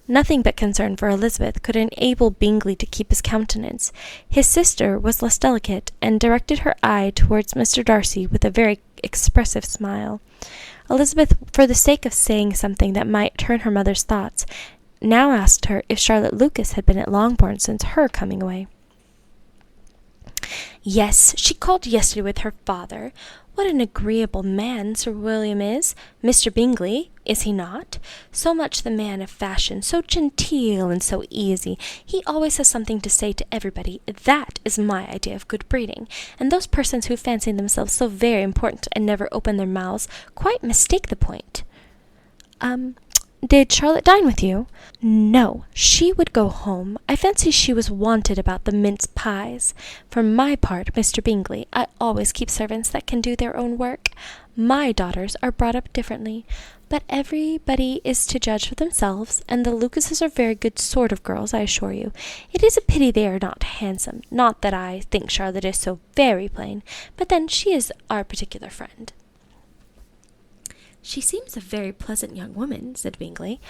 Nothing but concern for Elizabeth could enable Bingley to keep his countenance. His sister was less delicate, and directed her eye towards Mr. Darcy with a very expressive smile. Elizabeth, for the sake of saying something that might turn her mother's thoughts, now asked her if Charlotte Lucas had been at Longbourn since her coming away. "Yes, she called yesterday with her father. What an agreeable man Sir William is! Mr. Bingley, is he not? So much the man of fashion, so genteel and so easy. He always has something to say to everybody. That is my idea of good breeding. And those persons who fancy themselves so very important and never open their mouths quite mistake the point. Did Charlotte dine with you? No, she would go home. I fancy she was wanted about the mince pies. For my part, Mr. Bingley, I always keep servants that can do their own work. My daughters are brought up differently, but everybody is to judge for themselves, and the Lucases are very good sort of girls, I assure you. It is a pity they are not handsome. Not that I think Charlotte is so very plain, but then she is our particular friend. She seems a very pleasant young woman, said Bingley.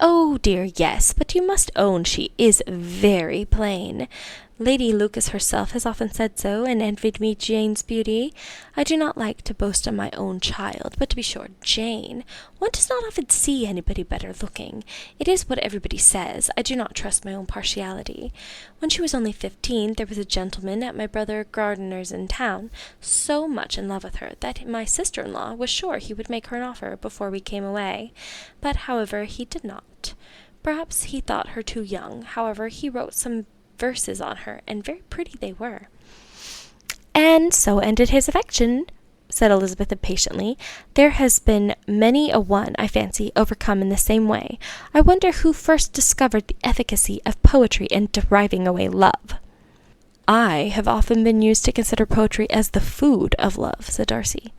Oh, dear, yes, but you must own she is very plain. Lady Lucas herself has often said so, and envied me Jane's beauty. I do not like to boast of my own child, but to be sure, Jane, one does not often see anybody better looking. It is what everybody says. I do not trust my own partiality. When she was only 15, there was a gentleman at my brother Gardiner's in town, so much in love with her, that my sister-in-law was sure he would make her an offer before we came away. But, however, he did not. Perhaps he thought her too young. However, he wrote some verses on her, and very pretty they were. And so ended his affection, said Elizabeth impatiently. There has been many a one, I fancy, overcome in the same way. I wonder who first discovered the efficacy of poetry in driving away love. I have often been used to consider poetry as the food of love, said Darcy.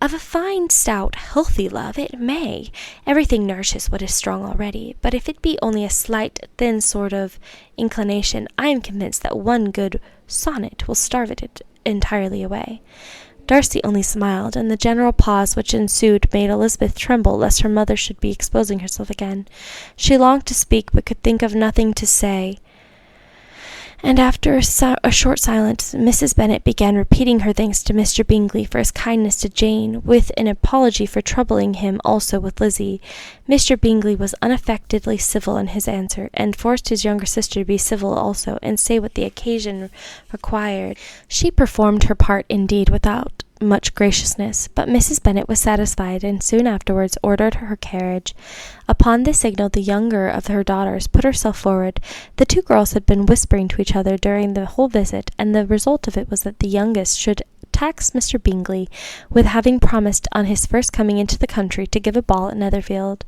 Of a fine, stout, healthy love, it may. Everything nourishes what is strong already, but if it be only a slight, thin sort of inclination, I am convinced that one good sonnet will starve it entirely away. Darcy only smiled, and the general pause which ensued made Elizabeth tremble lest her mother should be exposing herself again. She longed to speak, but could think of nothing to say. And after a short silence, Mrs. Bennet began repeating her thanks to Mr. Bingley for his kindness to Jane, with an apology for troubling him also with Lizzie. Mr. Bingley was unaffectedly civil in his answer, and forced his younger sister to be civil also, and say what the occasion required. She performed her part indeed without much graciousness, but Mrs. Bennet was satisfied, and soon afterwards ordered her carriage. Upon this signal the younger of her daughters put herself forward. The two girls had been whispering to each other during the whole visit, and the result of it was that the youngest should tax Mr. Bingley with having promised on his first coming into the country to give a ball at Netherfield.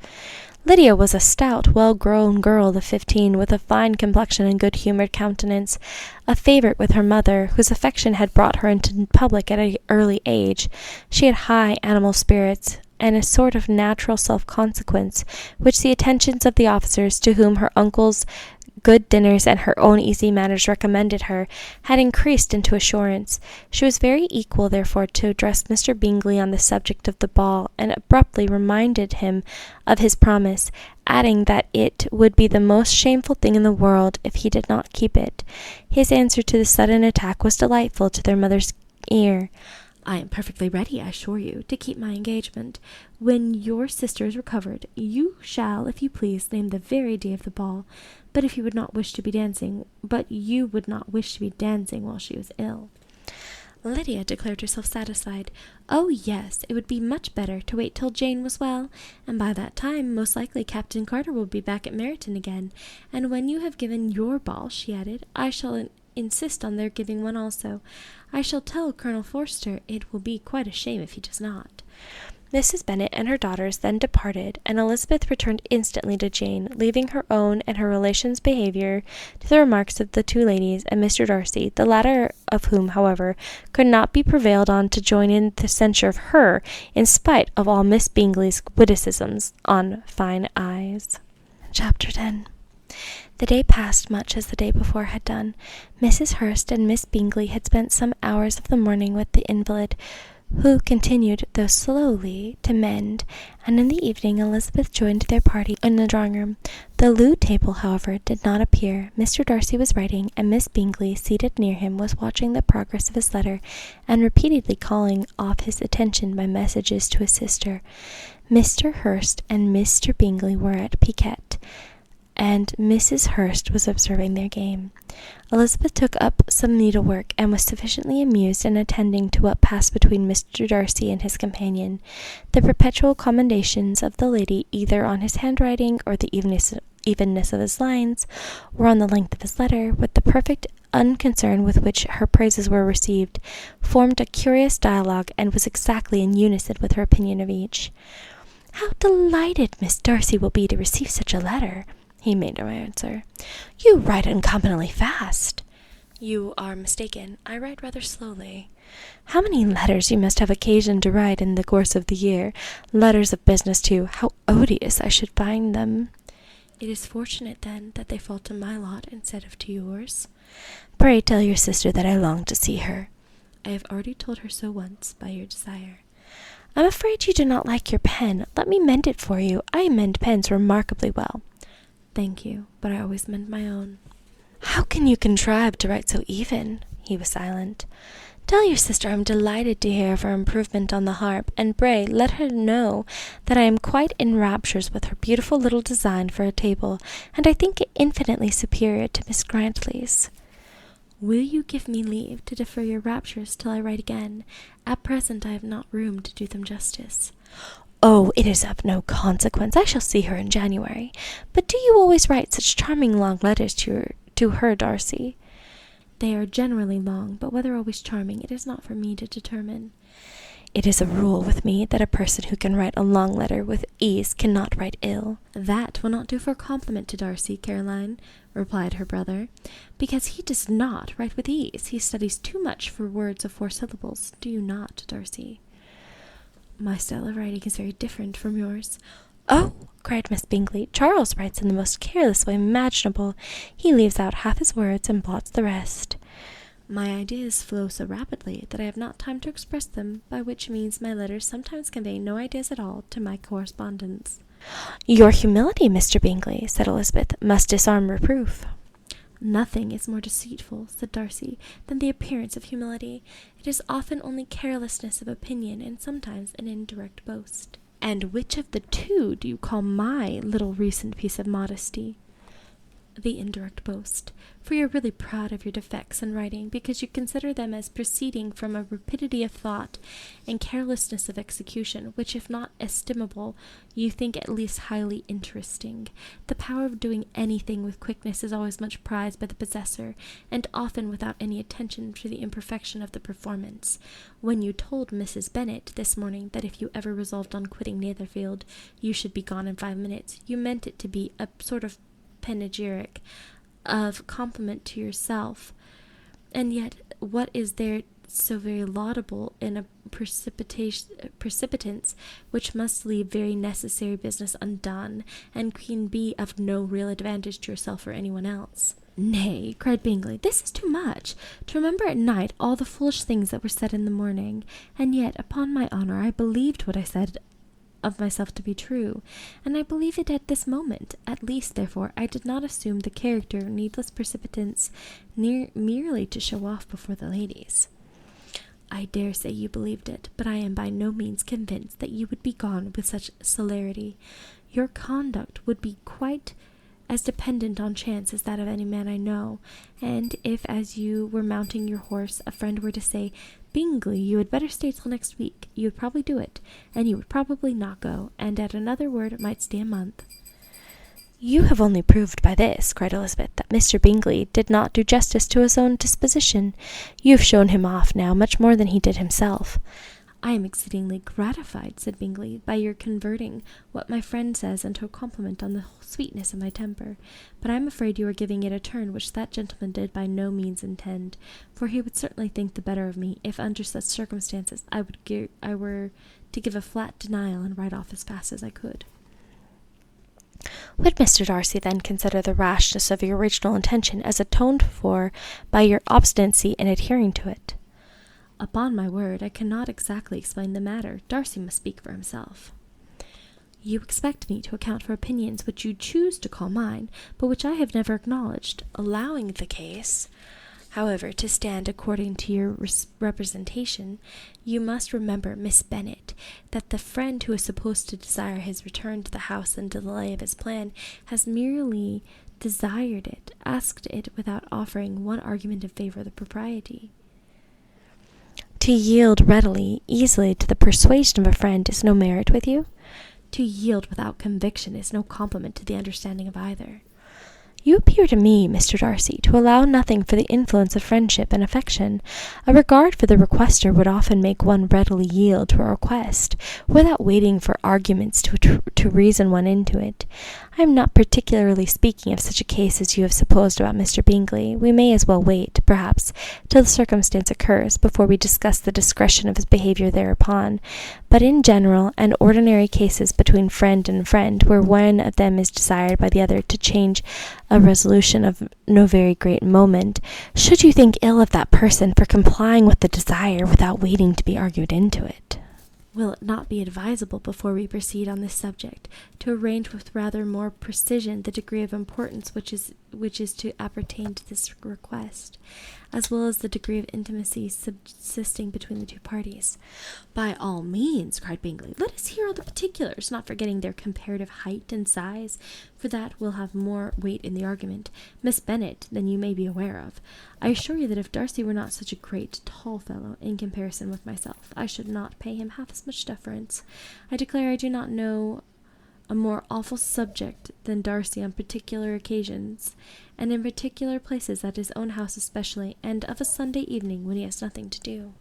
Lydia was a stout, well-grown girl of 15, with a fine complexion and good-humoured countenance, a favourite with her mother, whose affection had brought her into public at an early age. She had high animal spirits, and a sort of natural self-consequence, which the attentions of the officers, to whom her uncle's good dinners and her own easy manners recommended her, had increased into assurance. She was very equal, therefore, to address Mr. Bingley on the subject of the ball, and abruptly reminded him of his promise, adding that it would be the most shameful thing in the world if he did not keep it. His answer to the sudden attack was delightful to their mother's ear. I am perfectly ready, I assure you, to keep my engagement. When your sister is recovered, you shall, if you please, name the very day of the ball. But if you would not wish to be dancing, while she was ill. Lydia declared herself satisfied. Oh, yes, it would be much better to wait till Jane was well, and by that time, most likely Captain Carter will be back at Meryton again. And when you have given your ball, she added, I shall insist on their giving one also. I shall tell Colonel Forster it will be quite a shame if he does not. Mrs. Bennet and her daughters then departed, and Elizabeth returned instantly to Jane, leaving her own and her relations' behaviour to the remarks of the two ladies and Mr. Darcy, the latter of whom, however, could not be prevailed on to join in the censure of her, in spite of all Miss Bingley's witticisms on fine eyes. Chapter 10. The day passed much as the day before had done. Mrs. Hurst and Miss Bingley had spent some hours of the morning with the invalid, who continued, though slowly, to mend, and in the evening Elizabeth joined their party in the drawing-room. The loo table, however, did not appear. Mr. Darcy was writing, and Miss Bingley, seated near him, was watching the progress of his letter, and repeatedly calling off his attention by messages to his sister. Mr. Hurst and Mr. Bingley were at piquet, and Mrs. Hurst was observing their game. Elizabeth took up some needlework, and was sufficiently amused in attending to what passed between Mr. Darcy and his companion. The perpetual commendations of the lady, either on his handwriting or the evenness of his lines, or on the length of his letter, with the perfect unconcern with which her praises were received, formed a curious dialogue, and was exactly in unison with her opinion of each. "How delighted Miss Darcy will be to receive such a letter," he made no answer. "You write uncommonly fast." "You are mistaken. I write rather slowly." "How many letters you must have occasion to write in the course of the year! Letters of business, too. How odious I should find them." "It is fortunate, then, that they fall to my lot instead of to yours." "Pray tell your sister that I long to see her." "I have already told her so once, by your desire." "I'm afraid you do not like your pen. Let me mend it for you. I mend pens remarkably well." "Thank you, but I always mend my own." "How can you contrive to write so even?" He was silent. "Tell your sister I'm delighted to hear of her improvement on the harp, and pray let her know that I am quite in raptures with her beautiful little design for a table, and I think it infinitely superior to Miss Grantley's." "Will you give me leave to defer your raptures till I write again? At present I have not room to do them justice." "Oh, it is of no consequence. I shall see her in January. But do you always write such charming long letters to her, Darcy?" "They are generally long, but whether always charming, it is not for me to determine." "It is a rule with me that a person who can write a long letter with ease cannot write ill." "That will not do for a compliment to Darcy, Caroline," replied her brother, "because he does not write with ease. He studies too much for words of 4 syllables. Do you not, Darcy?" "My style of writing is very different from yours." "Oh!" cried Miss Bingley, "Charles writes in the most careless way imaginable. He leaves out half his words and blots the rest." "My ideas flow so rapidly that I have not time to express them, by which means my letters sometimes convey no ideas at all to my correspondents." "Your humility, Mr. Bingley," said Elizabeth, "must disarm reproof." "Nothing is more deceitful," said Darcy, "than the appearance of humility. It is often only carelessness of opinion, and sometimes an indirect boast." "And which of the two do you call my little recent piece of modesty?" "The indirect boast, for you are really proud of your defects in writing, because you consider them as proceeding from a rapidity of thought and carelessness of execution, which, if not estimable, you think at least highly interesting. The power of doing anything with quickness is always much prized by the possessor, and often without any attention to the imperfection of the performance. When you told Mrs. Bennet this morning that if you ever resolved on quitting Netherfield, you should be gone in 5 minutes, you meant it to be a sort of panegyric of compliment to yourself, and yet what is there so very laudable in a precipitance which must leave very necessary business undone, and can be of no real advantage to yourself or anyone else?" "Nay," cried Bingley, "this is too much, to remember at night all the foolish things that were said in the morning, and yet, upon my honour, I believed what I said of myself to be true, and I believe it at this moment. At least, therefore, I did not assume the character of needless precipitance merely to show off before the ladies." "I dare say you believed it, but I am by no means convinced that you would be gone with such celerity. Your conduct would be quite as dependent on chance as that of any man I know, and if, as you were mounting your horse, a friend were to say, 'Bingley, you had better stay till next week,' you would probably do it, and you would probably not go, and at another word it might stay a month." "You have only proved by this," cried Elizabeth, "that Mr. Bingley did not do justice to his own disposition. You have shown him off now much more than he did himself." "I am exceedingly gratified," said Bingley, "by your converting what my friend says into a compliment on the sweetness of my temper, but I am afraid you are giving it a turn which that gentleman did by no means intend, for he would certainly think the better of me if under such circumstances I were to give a flat denial and ride off as fast as I could." "Would Mr. Darcy then consider the rashness of your original intention as atoned for by your obstinacy in adhering to it?" "Upon my word, I cannot exactly explain the matter. Darcy must speak for himself." "You expect me to account for opinions which you choose to call mine, but which I have never acknowledged. Allowing the case, However, to stand according to your representation, you must remember, Miss Bennet, that the friend who is supposed to desire his return to the house and delay of his plan has merely desired it, asked it without offering one argument in favor of the propriety. To yield readily, easily to the persuasion of a friend is no merit with you? To yield without conviction is no compliment to the understanding of either. You appear to me, Mr. Darcy, to allow nothing for the influence of friendship and affection. A regard for the requester would often make one readily yield to a request, without waiting for arguments to reason one into it. I am not particularly speaking of such a case as you have supposed about Mr. Bingley. We may as well wait, perhaps, till the circumstance occurs, before we discuss the discretion of his behaviour thereupon. But in general and ordinary cases between friend and friend, where one of them is desired by the other to change a resolution of no very great moment, should you think ill of that person for complying with the desire without waiting to be argued into it? Will it not be advisable, before we proceed on this subject, to arrange with rather more precision the degree of importance which is to appertain to this request, as well as the degree of intimacy subsisting between the two parties? By all means, cried Bingley. Let us hear all the particulars, not forgetting their comparative height and size, for that will have more weight in the argument, Miss Bennet, than you may be aware of. I assure you that if Darcy were not such a great tall fellow in comparison with myself, I should not pay him half as much deference. I declare I do not know a more awful subject than Darcy on particular occasions, and in particular places, at his own house especially, and of a Sunday evening when he has nothing to do.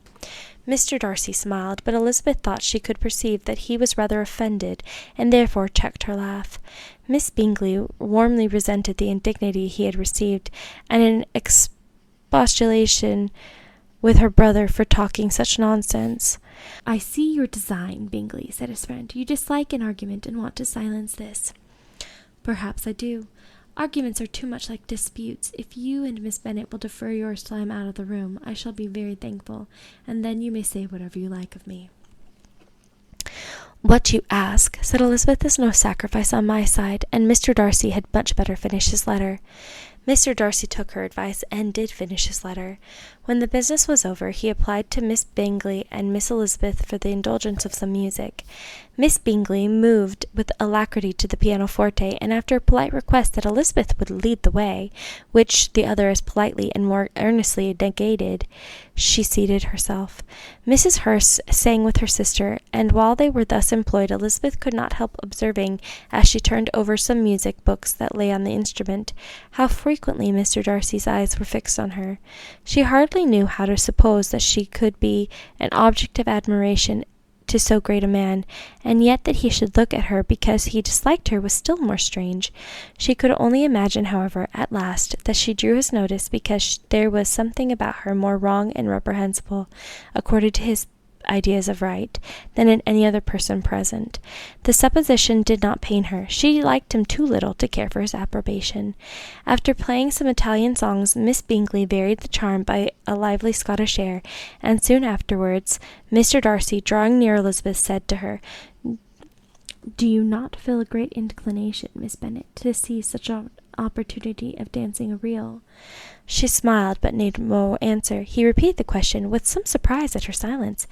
Mr. Darcy smiled, but Elizabeth thought she could perceive that he was rather offended, and therefore checked her laugh. Miss Bingley warmly resented the indignity he had received, and an expostulation with her brother for talking such nonsense. I see your design, Bingley, said his friend. You dislike an argument and want to silence this. Perhaps I do. Arguments are too much like disputes. If you and Miss Bennet will defer yours till I am out of the room, I shall be very thankful, and then you may say whatever you like of me. What you ask, said Elizabeth, is no sacrifice on my side, and Mr. Darcy had much better finish his letter. Mr. Darcy took her advice and did finish his letter. When the business was over, he applied to Miss Bingley and Miss Elizabeth for the indulgence of some music. Miss Bingley moved with alacrity to the pianoforte, and after a polite request that Elizabeth would lead the way, which the other as politely and more earnestly negated, she seated herself. Mrs. Hurst sang with her sister, and while they were thus employed, Elizabeth could not help observing, as she turned over some music books that lay on the instrument, how frequently Mr. Darcy's eyes were fixed on her. She hardly knew how to suppose that she could be an object of admiration to so great a man, and yet that he should look at her because he disliked her was still more strange. She could only imagine, however, at last, that she drew his notice because there was something about her more wrong and reprehensible, according to his ideas of right, than in any other person present. The supposition did not pain her. She liked him too little to care for his approbation. After playing some Italian songs, Miss Bingley varied the charm by a lively Scottish air, and soon afterwards Mr. Darcy, drawing near Elizabeth, said to her, Do you not feel a great inclination, Miss Bennet, to see such an opportunity of dancing a reel? She smiled, but made no answer. He repeated the question, with some surprise at her silence.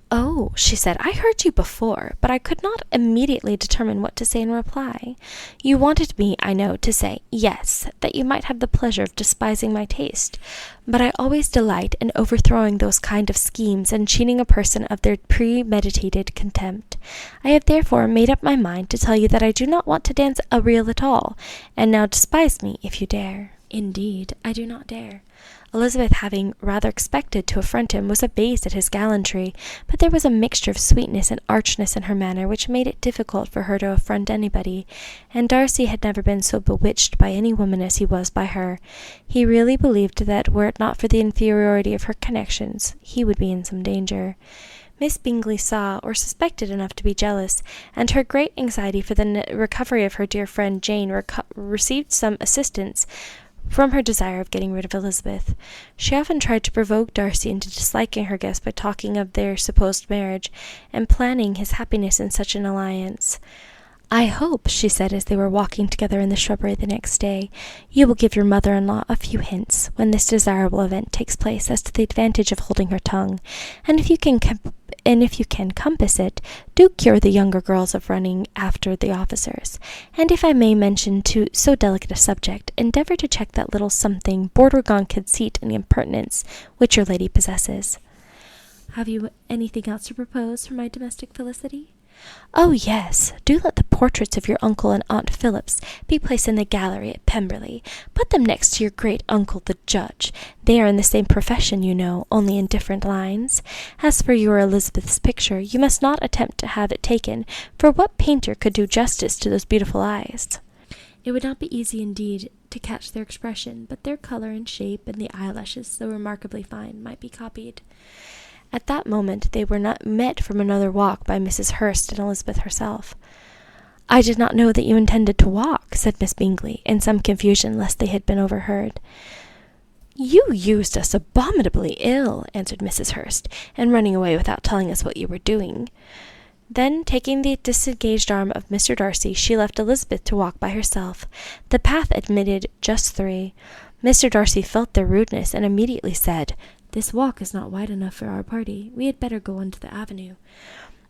"Oh," she said, "I heard you before, but I could not immediately determine what to say in reply. You wanted me, I know, to say, yes, that you might have the pleasure of despising my taste. But I always delight in overthrowing those kind of schemes and cheating a person of their premeditated contempt. I have therefore made up my mind to tell you that I do not want to dance a reel at all, and now despise me if you dare." "Indeed, I do not dare." Elizabeth, having rather expected to affront him, was amazed at his gallantry, but there was a mixture of sweetness and archness in her manner which made it difficult for her to affront anybody, and Darcy had never been so bewitched by any woman as he was by her. He really believed that were it not for the inferiority of her connections, he would be in some danger. Miss Bingley saw or suspected enough to be jealous, and her great anxiety for the recovery of her dear friend Jane received some assistance from her desire of getting rid of Elizabeth. She often tried to provoke Darcy into disliking her guest by talking of their supposed marriage, and planning his happiness in such an alliance. "I hope," she said as they were walking together in the shrubbery the next day, "you will give your mother-in-law a few hints, when this desirable event takes place, as to the advantage of holding her tongue, and if you can compass it, do cure the younger girls of running after the officers. And if I may mention to so delicate a subject, endeavour to check that little something bordering on conceit and impertinence which your lady possesses." "Have you anything else to propose for my domestic felicity?" "Oh, yes. Do let the portraits of your uncle and Aunt Phillips be placed in the gallery at Pemberley. Put them next to your great uncle the judge. They are in the same profession, you know, only in different lines. As for your Elizabeth's picture, you must not attempt to have it taken, for what painter could do justice to those beautiful eyes?" It would not be easy indeed to catch their expression, but their colour and shape, and the eyelashes, though remarkably fine, might be copied. At that moment they were not met from another walk by Mrs. Hurst and Elizabeth herself. "I did not know that you intended to walk," said Miss Bingley, in some confusion lest they had been overheard. "You used us abominably ill," answered Mrs. Hurst, "in running away without telling us what you were doing." Then, taking the disengaged arm of Mr. Darcy, she left Elizabeth to walk by herself. The path admitted just 3. Mr. Darcy felt their rudeness, and immediately said, "This walk is not wide enough for our party. We had better go on to the avenue."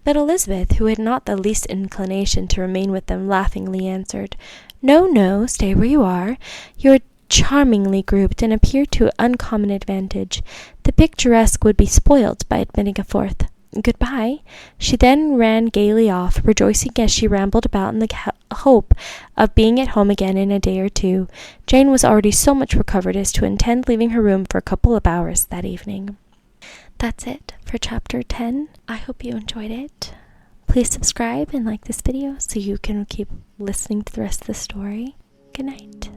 But Elizabeth, who had not the least inclination to remain with them, laughingly answered, "No, no, stay where you are. You are charmingly grouped, and appear to uncommon advantage. The picturesque would be spoilt by admitting a fourth. Good-bye." She then ran gaily off, rejoicing as she rambled about in the hope of being at home again in a day or 2. Jane was already so much recovered as to intend leaving her room for a couple of hours that evening. That's it for chapter 10. I hope you enjoyed it. Please subscribe and like this video so you can keep listening to the rest of the story. Good night.